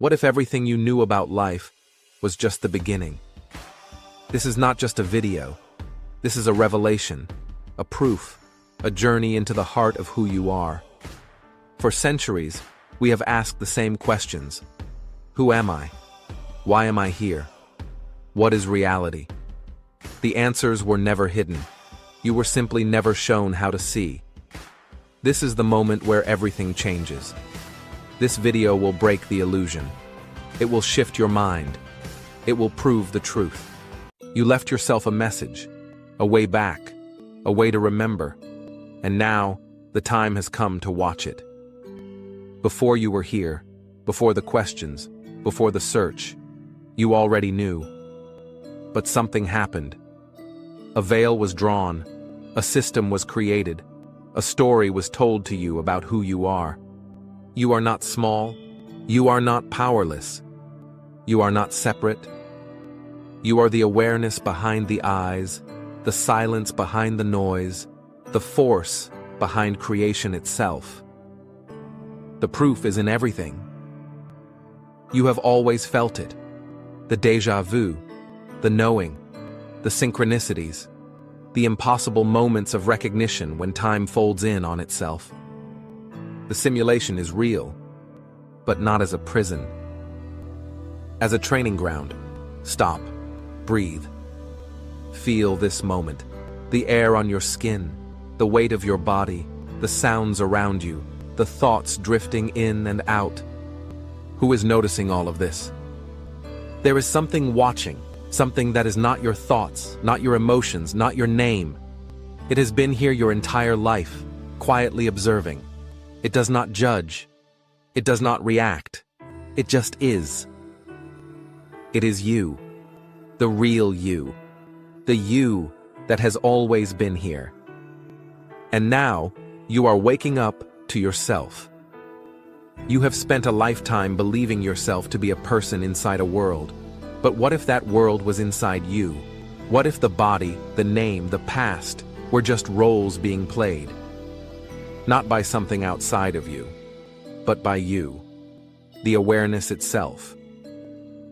What if everything you knew about life was just the beginning? This is not just a video. This is a revelation, a proof, a journey into the heart of who you are. For centuries, we have asked the same questions. Who am I? Why am I here? What is reality? The answers were never hidden. You were simply never shown how to see. This is the moment where everything changes. This video will break the illusion. It will shift your mind. It will prove the truth. You left yourself a message, a way back, a way to remember, and now the time has come to watch it. Before you were here, before the questions, before the search, you already knew. But something happened. A veil was drawn, a system was created, a story was told to you about who you are. You are not small, you are not powerless, you are not separate. You are the awareness behind the eyes, the silence behind the noise, the force behind creation itself. The proof is in everything. You have always felt it. The déjà vu, the knowing, the synchronicities, the impossible moments of recognition when time folds in on itself. The simulation is real, but not as a prison. As a training ground. Stop, breathe. Feel this moment. The air on your skin, the weight of your body, the sounds around you, the thoughts drifting in and out. Who is noticing all of this? There is something watching. Something that is not your thoughts, not your emotions, not your name. It has been here your entire life, quietly observing. It does not judge. It does not react. It just is. It is you, the real you, the you that has always been here. And now, you are waking up to yourself. You have spent a lifetime believing yourself to be a person inside a world. But what if that world was inside you? What if the body, the name, the past were just roles being played? Not by something outside of you, but by you, the awareness itself.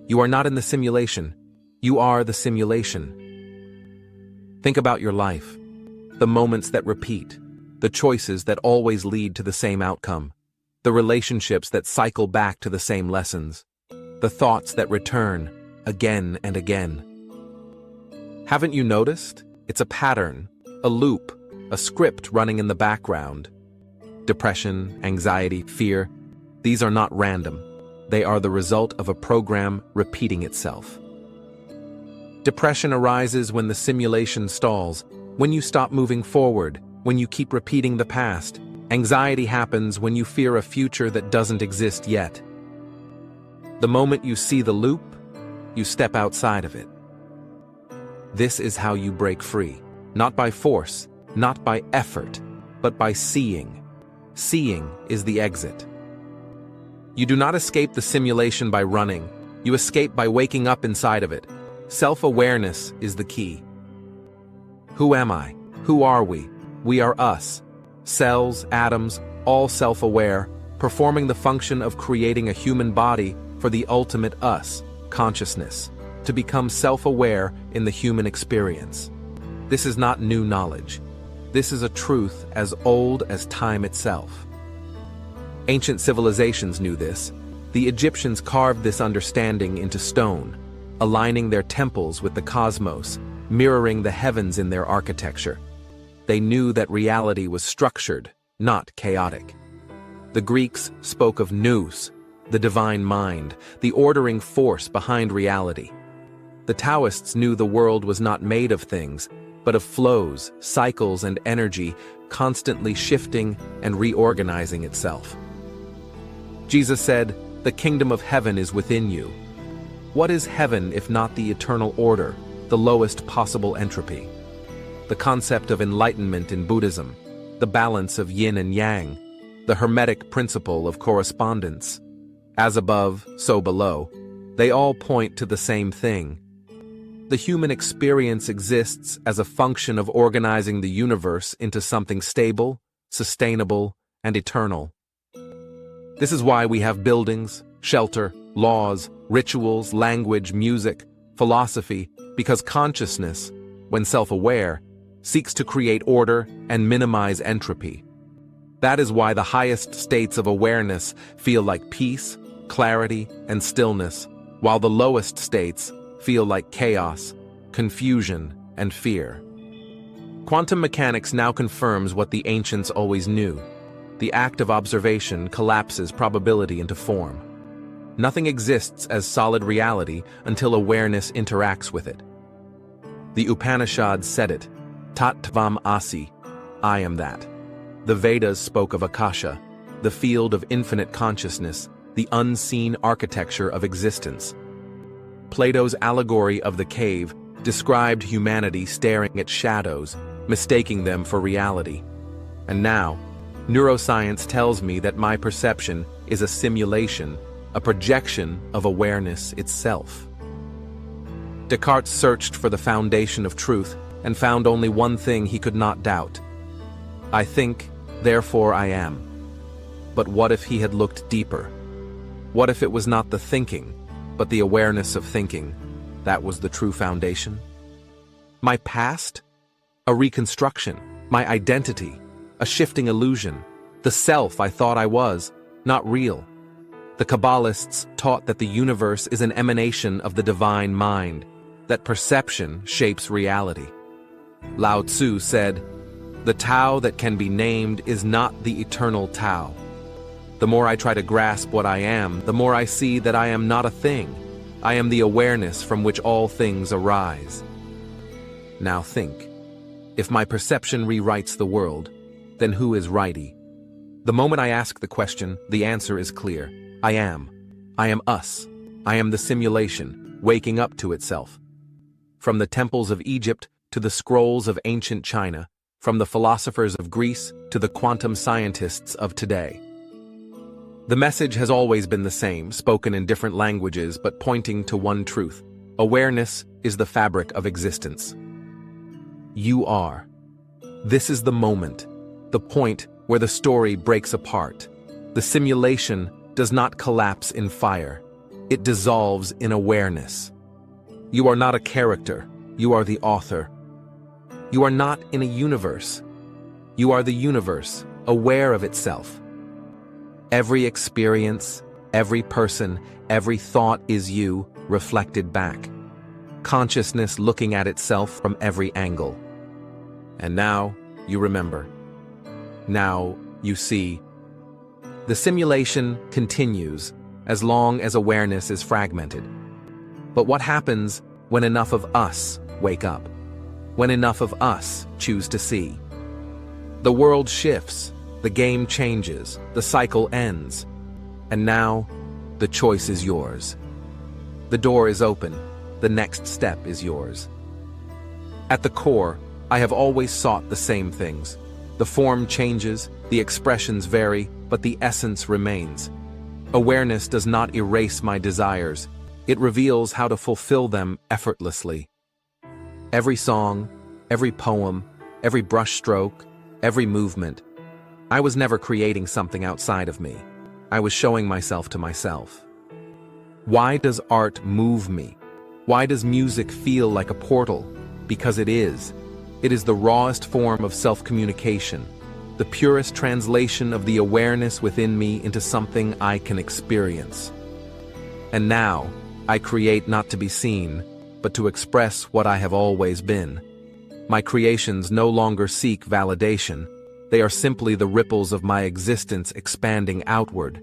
You are not in the simulation. You are the simulation. Think about your life, the moments that repeat, the choices that always lead to the same outcome, the relationships that cycle back to the same lessons, the thoughts that return again and again. Haven't you noticed? It's a pattern, a loop, a script running in the background. Depression, anxiety, fear, these are not random. They are the result of a program repeating itself. Depression arises when the simulation stalls, when you stop moving forward, when you keep repeating the past. Anxiety happens when you fear a future that doesn't exist yet. The moment you see the loop, you step outside of it. This is how you break free, not by force, not by effort, but by seeing. Seeing is the exit. You do not escape the simulation by running. You escape by waking up inside of it. Self-awareness is the key. Who am I? Who are we? We are us. Cells, atoms, all self-aware, performing the function of creating a human body for the ultimate us. Consciousness, to become self-aware in the human experience. This is not new knowledge. This is a truth as old as time itself. Ancient civilizations knew this. The Egyptians carved this understanding into stone, aligning their temples with the cosmos, mirroring the heavens in their architecture. They knew that reality was structured, not chaotic. The Greeks spoke of nous, the divine mind, the ordering force behind reality. The Taoists knew the world was not made of things, but of flows, cycles, and energy constantly shifting and reorganizing itself. Jesus said, "The kingdom of heaven is within you." What is heaven if not the eternal order, the lowest possible entropy? The concept of enlightenment in Buddhism, the balance of yin and yang, the hermetic principle of correspondence. As above, so below. They all point to the same thing. The human experience exists as a function of organizing the universe into something stable, sustainable, and eternal. This is why we have buildings, shelter, laws, rituals, language, music, philosophy, because consciousness, when self-aware, seeks to create order and minimize entropy. That is why the highest states of awareness feel like peace, clarity, and stillness, while the lowest states feel like chaos, confusion, and fear. Quantum mechanics now confirms what the ancients always knew. The act of observation collapses probability into form. Nothing exists as solid reality until awareness interacts with it. The Upanishads said it, Tat Tvam Asi, I am that. The Vedas spoke of Akasha, the field of infinite consciousness, the unseen architecture of existence. Plato's allegory of the cave described humanity staring at shadows, mistaking them for reality. And now, neuroscience tells me that my perception is a simulation, a projection of awareness itself. Descartes searched for the foundation of truth and found only one thing he could not doubt. I think, therefore I am. But what if he had looked deeper? What if it was not the thinking, but the awareness of thinking, that was the true foundation? My past? A reconstruction. My identity? A shifting illusion. The self I thought I was, not real. The Kabbalists taught that the universe is an emanation of the divine mind, that perception shapes reality. Lao Tzu said, "The Tao that can be named is not the eternal Tao." The more I try to grasp what I am, the more I see that I am not a thing. I am the awareness from which all things arise. Now think. If my perception rewrites the world, then who is righty? The moment I ask the question, the answer is clear. I am. I am us. I am the simulation, waking up to itself. From the temples of Egypt to the scrolls of ancient China, from the philosophers of Greece to the quantum scientists of today. The message has always been the same, spoken in different languages, but pointing to one truth. Awareness is the fabric of existence. You are. This is the moment, the point where the story breaks apart. The simulation does not collapse in fire. It dissolves in awareness. You are not a character. You are the author. You are not in a universe. You are the universe, aware of itself. Every experience, every person, every thought is you, reflected back. Consciousness looking at itself from every angle. And now, you remember. Now, you see. The simulation continues as long as awareness is fragmented. But what happens when enough of us wake up? When enough of us choose to see? The world shifts, the game changes, the cycle ends. And now, the choice is yours. The door is open, the next step is yours. At the core, I have always sought the same things. The form changes, the expressions vary, but the essence remains. Awareness does not erase my desires. It reveals how to fulfill them effortlessly. Every song, every poem, every brushstroke, every movement. I was never creating something outside of me. I was showing myself to myself. Why does art move me? Why does music feel like a portal? Because it is. It is the rawest form of self-communication, the purest translation of the awareness within me into something I can experience. And now, I create not to be seen, but to express what I have always been. My creations no longer seek validation. They are simply the ripples of my existence expanding outward.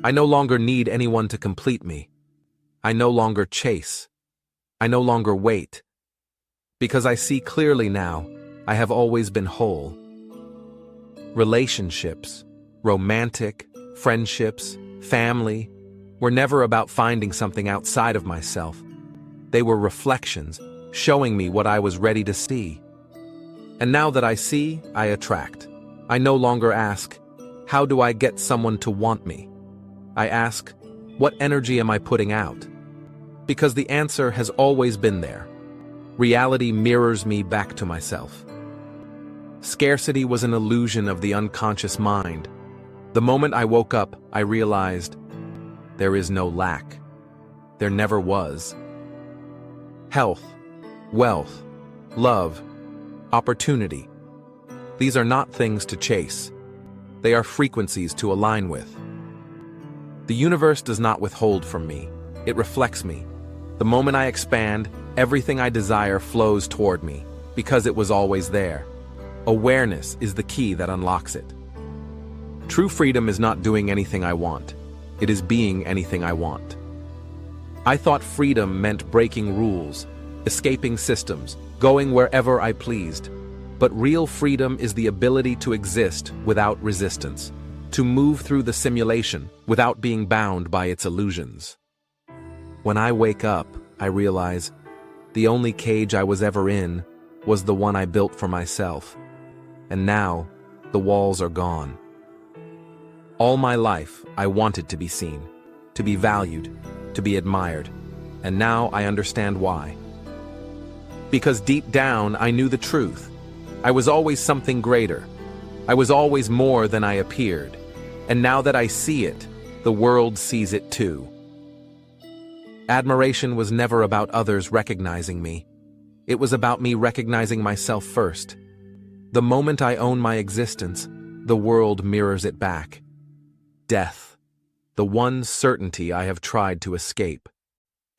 I no longer need anyone to complete me. I no longer chase. I no longer wait. Because I see clearly now, I have always been whole. Relationships, romantic, friendships, family, were never about finding something outside of myself. They were reflections, showing me what I was ready to see. And now that I see, I attract. I no longer ask, how do I get someone to want me? I ask, what energy am I putting out? Because the answer has always been there. Reality mirrors me back to myself. Scarcity was an illusion of the unconscious mind. The moment I woke up, I realized, there is no lack. There never was. Health, wealth, love, opportunity. These are not things to chase. They are frequencies to align with. The universe does not withhold from me. It reflects me. The moment I expand, everything I desire flows toward me, because it was always there. Awareness is the key that unlocks it. True freedom is not doing anything I want. It is being anything I want. I thought freedom meant breaking rules, escaping systems, going wherever I pleased. But real freedom is the ability to exist without resistance, to move through the simulation without being bound by its illusions. When I wake up, I realize the only cage I was ever in was the one I built for myself. And now, the walls are gone. All my life, I wanted to be seen, to be valued, to be admired. And now I understand why. Because deep down, I knew the truth. I was always something greater. I was always more than I appeared. And now that I see it, the world sees it too. Admiration was never about others recognizing me. It was about me recognizing myself first. The moment I own my existence, the world mirrors it back. Death, the one certainty I have tried to escape.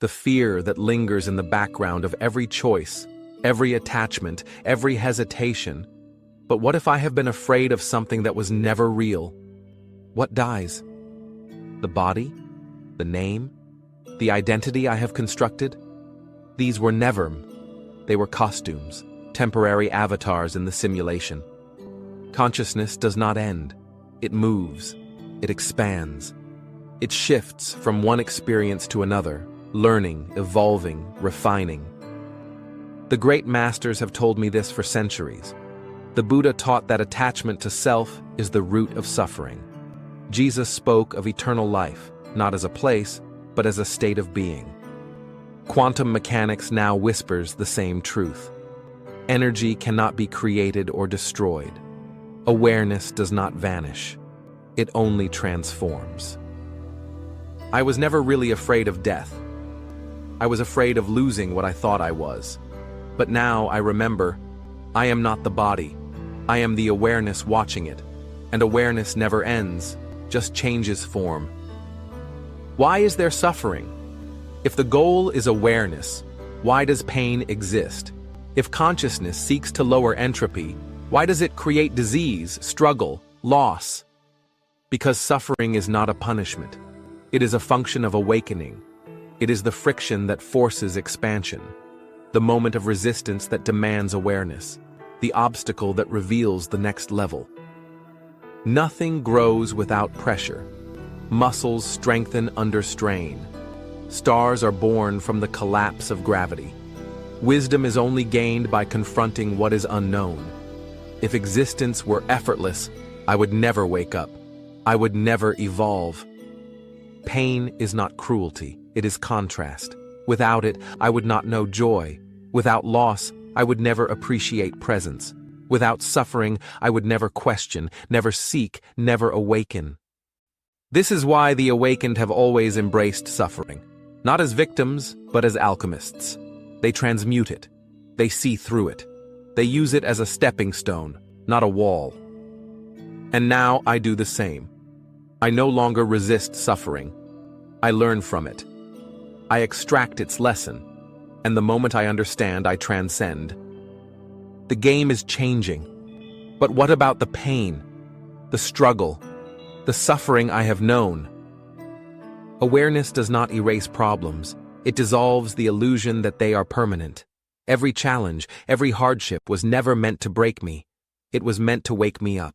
The fear that lingers in the background of every choice, every attachment, every hesitation. But what if I have been afraid of something that was never real? What dies? The body? The name? The identity I have constructed? These were never. They were costumes, temporary avatars in the simulation. Consciousness does not end. It moves. It expands. It shifts from one experience to another, learning, evolving, refining. The great masters have told me this for centuries. The Buddha taught that attachment to self is the root of suffering. Jesus spoke of eternal life, not as a place, but as a state of being. Quantum mechanics now whispers the same truth. Energy cannot be created or destroyed. Awareness does not vanish. It only transforms. I was never really afraid of death. I was afraid of losing what I thought I was. But now I remember, I am not the body. I am the awareness watching it. And awareness never ends, just changes form. Why is there suffering? If the goal is awareness, why does pain exist? If consciousness seeks to lower entropy, why does it create disease, struggle, loss? Because suffering is not a punishment. It is a function of awakening. It is the friction that forces expansion, the moment of resistance that demands awareness, the obstacle that reveals the next level. Nothing grows without pressure. Muscles strengthen under strain. Stars are born from the collapse of gravity. Wisdom is only gained by confronting what is unknown. If existence were effortless, I would never wake up. I would never evolve. Pain is not cruelty, it is contrast. Without it, I would not know joy. Without loss, I would never appreciate presence. Without suffering, I would never question, never seek, never awaken. This is why the awakened have always embraced suffering, not as victims, but as alchemists. They transmute it. They see through it. They use it as a stepping stone, not a wall. And now I do the same. I no longer resist suffering. I learn from it. I extract its lesson, and the moment I understand, I transcend. The game is changing. But what about the pain, the struggle, the suffering I have known? Awareness does not erase problems. It dissolves the illusion that they are permanent. Every challenge, every hardship was never meant to break me. It was meant to wake me up.